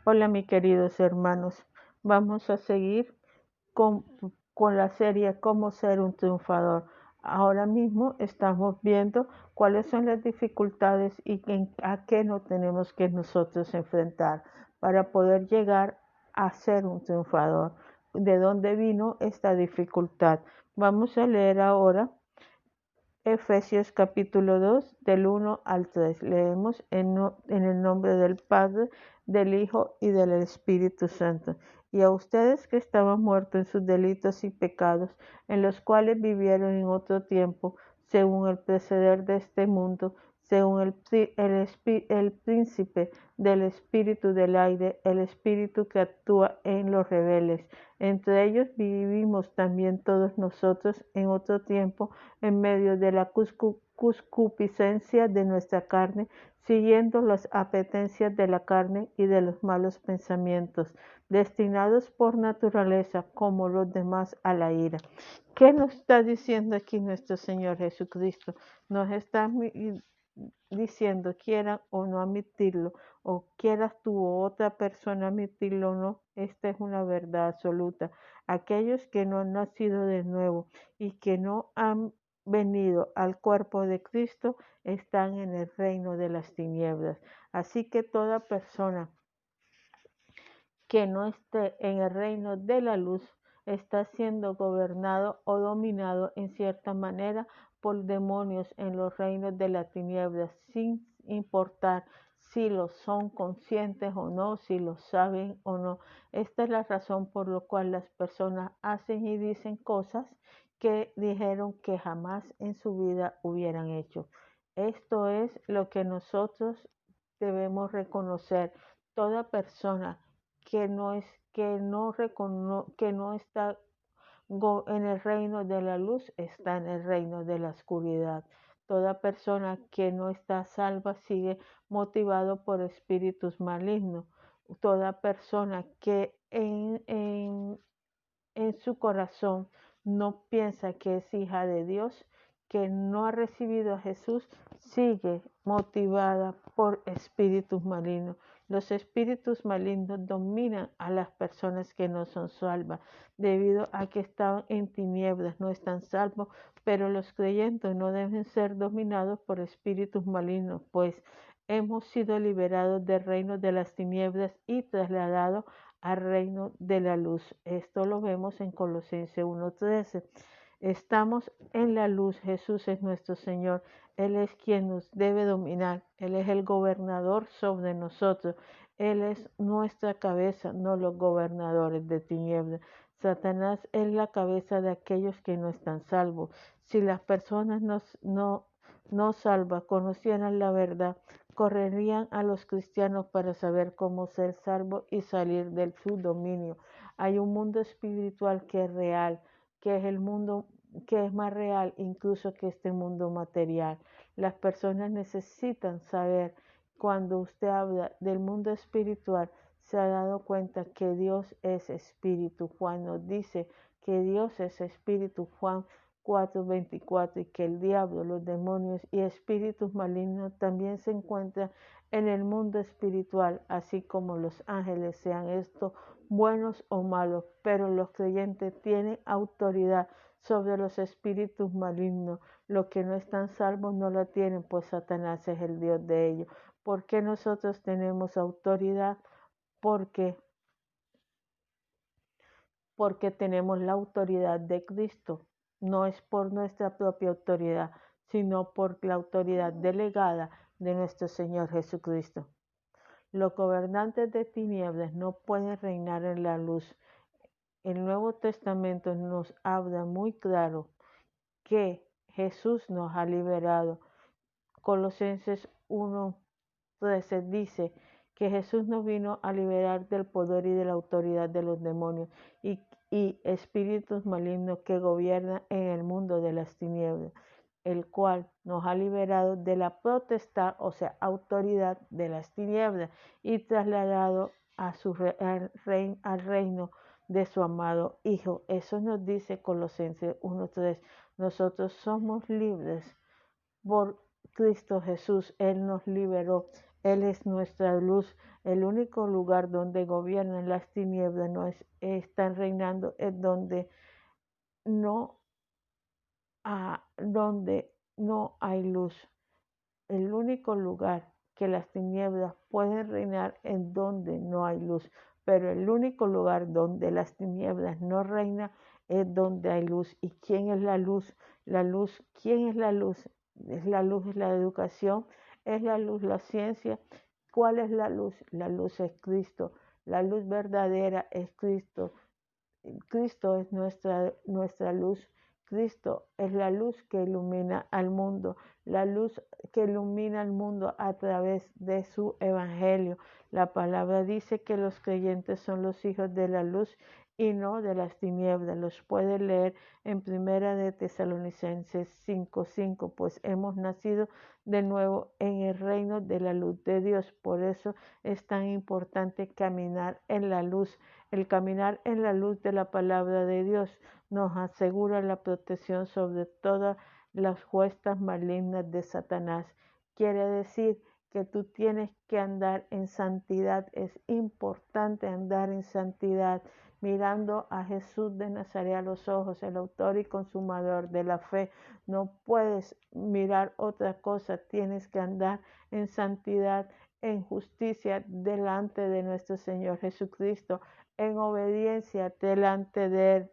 Hola, mis queridos hermanos. Vamos a seguir con, con la serie Cómo ser un triunfador. Ahora mismo estamos viendo cuáles son las dificultades y a qué nos tenemos que nosotros enfrentar para poder llegar a ser un triunfador. ¿De dónde vino esta dificultad? Vamos a leer ahora Efesios capítulo 2, del 1 al 3. Leemos en el nombre del Padre, del Hijo y del Espíritu Santo. Y a ustedes que estaban muertos en sus delitos y pecados, en los cuales vivieron en otro tiempo, según el proceder de este mundo, según el príncipe del espíritu del aire, el espíritu que actúa en los rebeldes. Entre ellos vivimos también todos nosotros en otro tiempo, en medio de la concupiscencia de nuestra carne, siguiendo las apetencias de la carne y de los malos pensamientos, destinados por naturaleza, como los demás, a la ira. ¿Qué nos está diciendo aquí nuestro Señor Jesucristo? Nos está diciendo, quieran o no admitirlo, o quieras tú o otra persona admitirlo o no, esta es una verdad absoluta. Aquellos que no han nacido de nuevo y que no han venido al cuerpo de Cristo están en el reino de las tinieblas. Así que toda persona que no esté en el reino de la luz está siendo gobernado o dominado en cierta manera por demonios en los reinos de las tinieblas, sin importar si lo son conscientes o no, si lo saben o no. Esta es la razón por la cual las personas hacen y dicen cosas que dijeron que jamás en su vida hubieran hecho. Esto es lo que nosotros debemos reconocer. Toda persona que no es que no está en el reino de la luz está en el reino de la oscuridad. Toda persona que no está salva sigue motivado por espíritus malignos. Toda persona que en su corazón no piensa que es hija de Dios, que no ha recibido a Jesús, sigue motivada por espíritus malignos. Los espíritus malignos dominan a las personas que no son salvas, debido a que están en tinieblas, no están salvos, pero los creyentes no deben ser dominados por espíritus malignos, pues hemos sido liberados del reino de las tinieblas y trasladados al reino de la luz. Esto lo vemos en Colosenses 1:13. Estamos en la luz, Jesús es nuestro Señor, Él es quien nos debe dominar, Él es el gobernador sobre nosotros, Él es nuestra cabeza, no los gobernadores de tinieblas. Satanás es la cabeza de aquellos que no están salvos. Si las personas no salvas conocieran la verdad, correrían a los cristianos para saber cómo ser salvos y salir de su dominio. Hay un mundo espiritual que es real, que es el mundo que es más real incluso que este mundo material. Las personas necesitan saber, cuando usted habla del mundo espiritual, se ha dado cuenta que Dios es espíritu. Juan nos dice que Dios es espíritu. Juan 4:24, y que el diablo, los demonios y espíritus malignos también se encuentran en el mundo espiritual, así como los ángeles, sean estos buenos o malos, pero los creyentes tienen autoridad sobre los espíritus malignos. Los que no están salvos no la tienen, pues Satanás es el Dios de ellos. ¿Por qué nosotros tenemos autoridad? Porque porque tenemos la autoridad de Cristo. No es por nuestra propia autoridad, sino por la autoridad delegada de nuestro Señor Jesucristo. Los gobernantes de tinieblas no pueden reinar en la luz. El Nuevo Testamento nos habla muy claro que Jesús nos ha liberado. Colosenses 1:13 dice que Jesús nos vino a liberar del poder y de la autoridad de los demonios y espíritus malignos que gobiernan en el mundo de las tinieblas, el cual nos ha liberado de la potestad, o sea, autoridad de las tinieblas, y trasladado al reino de su amado Hijo. Eso nos dice Colosenses 1:3. Nosotros somos libres por Cristo Jesús. Él nos liberó, Él es nuestra luz. El único lugar donde gobiernan las tinieblas no están reinando es no, donde no hay luz. El único lugar que las tinieblas pueden reinar es donde no hay luz, pero el único lugar donde las tinieblas no reinan es donde hay luz. ¿Y quién es la luz? La luz, ¿quién es la luz? Es la luz, es la educación, es la luz, la ciencia. ¿Cuál es la luz? La luz es Cristo. La luz verdadera es Cristo. Cristo es nuestra luz. Cristo es la luz que ilumina al mundo, la luz que ilumina al mundo a través de su evangelio. La palabra dice que los creyentes son los hijos de la luz y no de las tinieblas. Los puede leer en Primera de Tesalonicenses 5:5, pues hemos nacido de nuevo en el reino de la luz de Dios. Por eso es tan importante caminar en la luz. El caminar en la luz de la palabra de Dios nos asegura la protección sobre todas las huestes malignas de Satanás. Quiere decir que tú tienes que andar en santidad. Es importante andar en santidad, mirando a Jesús de Nazaret a los ojos, el autor y consumador de la fe. No puedes mirar otra cosa, tienes que andar en santidad, en justicia delante de nuestro Señor Jesucristo, en obediencia delante de Él.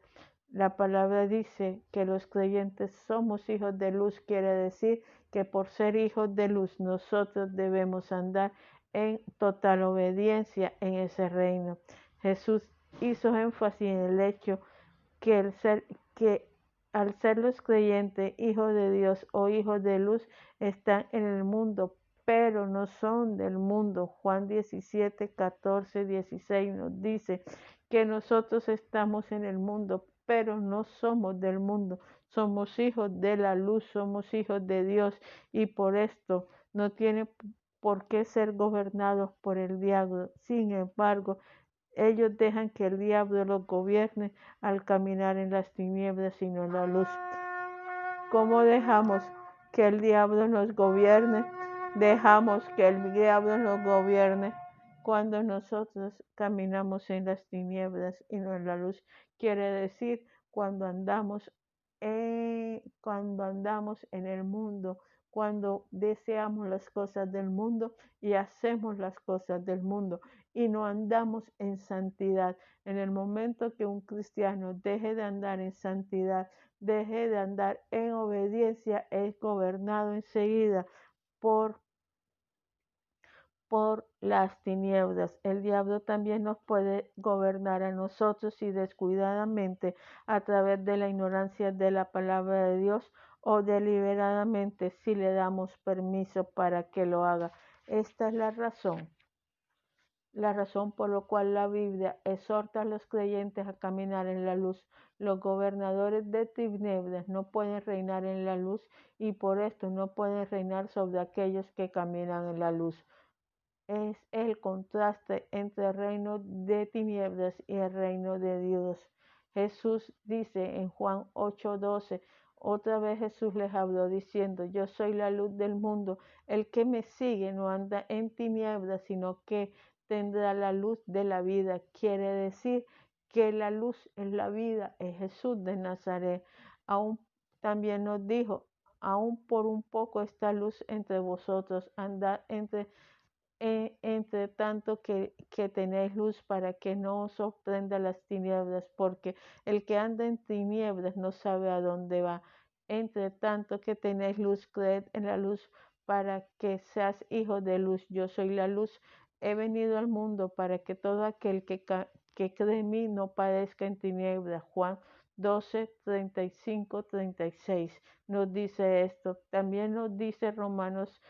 La palabra dice que los creyentes somos hijos de luz, quiere decir que por ser hijos de luz nosotros debemos andar en total obediencia en ese reino. Jesús hizo énfasis en el hecho que al ser los creyentes hijos de Dios o hijos de luz están en el mundo, pero no son del mundo. Juan 17, 14, 16 nos dice que nosotros estamos en el mundo, pero no somos del mundo. Somos hijos de la luz, somos hijos de Dios y por esto no tiene por qué ser gobernados por el diablo. Sin embargo, ellos dejan que el diablo los gobierne al caminar en las tinieblas y no en la luz. ¿Cómo dejamos que el diablo nos gobierne? Dejamos que el diablo nos gobierne cuando nosotros caminamos en las tinieblas y no en la luz. Quiere decir cuando andamos en el mundo, cuando deseamos las cosas del mundo y hacemos las cosas del mundo y no andamos en santidad. En el momento que un cristiano deje de andar en santidad, deje de andar en obediencia, es gobernado enseguida por las tinieblas. El diablo también nos puede gobernar a nosotros si descuidadamente, a través de la ignorancia de la palabra de Dios o deliberadamente si le damos permiso para que lo haga. Esta es la razón por la cual la Biblia exhorta a los creyentes a caminar en la luz. Los gobernadores de tinieblas no pueden reinar en la luz y por esto no pueden reinar sobre aquellos que caminan en la luz. Es el contraste entre el reino de tinieblas y el reino de Dios. Jesús dice en Juan 8:12, otra vez Jesús les habló diciendo, yo soy la luz del mundo, el que me sigue no anda en tinieblas, sino que tendrá la luz de la vida. Quiere decir que la luz es la vida, es Jesús de Nazaret. Aún también nos dijo, aún por un poco esta luz entre vosotros, andad entre tanto que tenéis luz para que no os sorprenda las tinieblas, porque el que anda en tinieblas no sabe a dónde va. Entre tanto que tenéis luz, creed en la luz para que seas hijo de luz. Yo soy la luz. He venido al mundo para que todo aquel que cree en mí no padezca en tinieblas. Juan 12, 35, 36 nos dice esto. También nos dice Romanos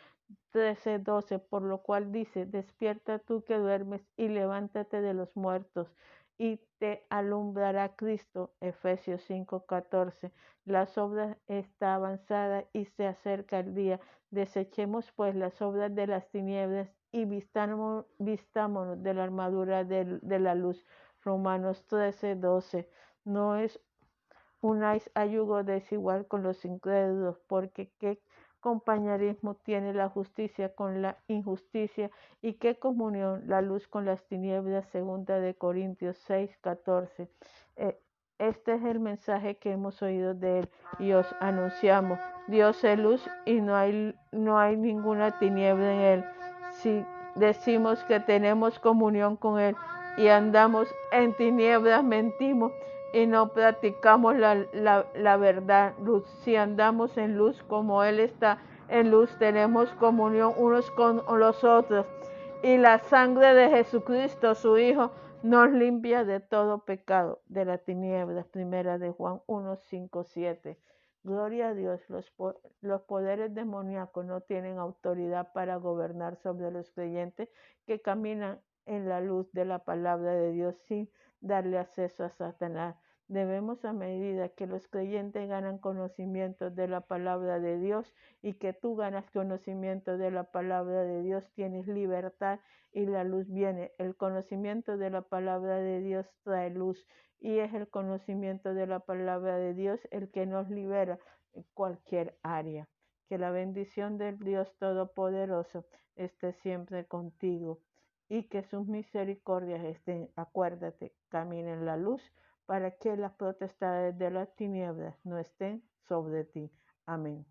13:12, por lo cual dice, despierta tú que duermes y levántate de los muertos y te alumbrará Cristo. Efesios 5:14. Las obras está avanzada y se acerca el día. Desechemos pues las obras de las tinieblas y vistámonos de la armadura de la luz. Romanos 13:12. No es unáis a yugo desigual con los incrédulos, porque ¿qué compañerismo tiene la justicia con la injusticia? ¿Y qué comunión la luz con las tinieblas? Segunda de Corintios 6:14. Este es el mensaje que hemos oído de él y os anunciamos. Dios es luz y no hay ninguna tiniebla en él. Si decimos que tenemos comunión con él y andamos en tinieblas, mentimos y no practicamos la verdad. Luz. Si andamos en luz como él está en luz, tenemos comunión unos con los otros. Y la sangre de Jesucristo, su Hijo, nos limpia de todo pecado, de la tiniebla. Primera de Juan 1, 5, 7. Gloria a Dios, los poderes demoníacos no tienen autoridad para gobernar sobre los creyentes que caminan en la luz de la palabra de Dios sin darle acceso a Satanás. Debemos, a medida que los creyentes ganan conocimiento de la palabra de Dios y que tú ganas conocimiento de la palabra de Dios, tienes libertad y la luz viene. El conocimiento de la palabra de Dios trae luz y es el conocimiento de la palabra de Dios el que nos libera en cualquier área. Que la bendición del Dios Todopoderoso esté siempre contigo y que sus misericordias estén, acuérdate, caminen en la luz para que las potestades de las tinieblas no estén sobre ti. Amén.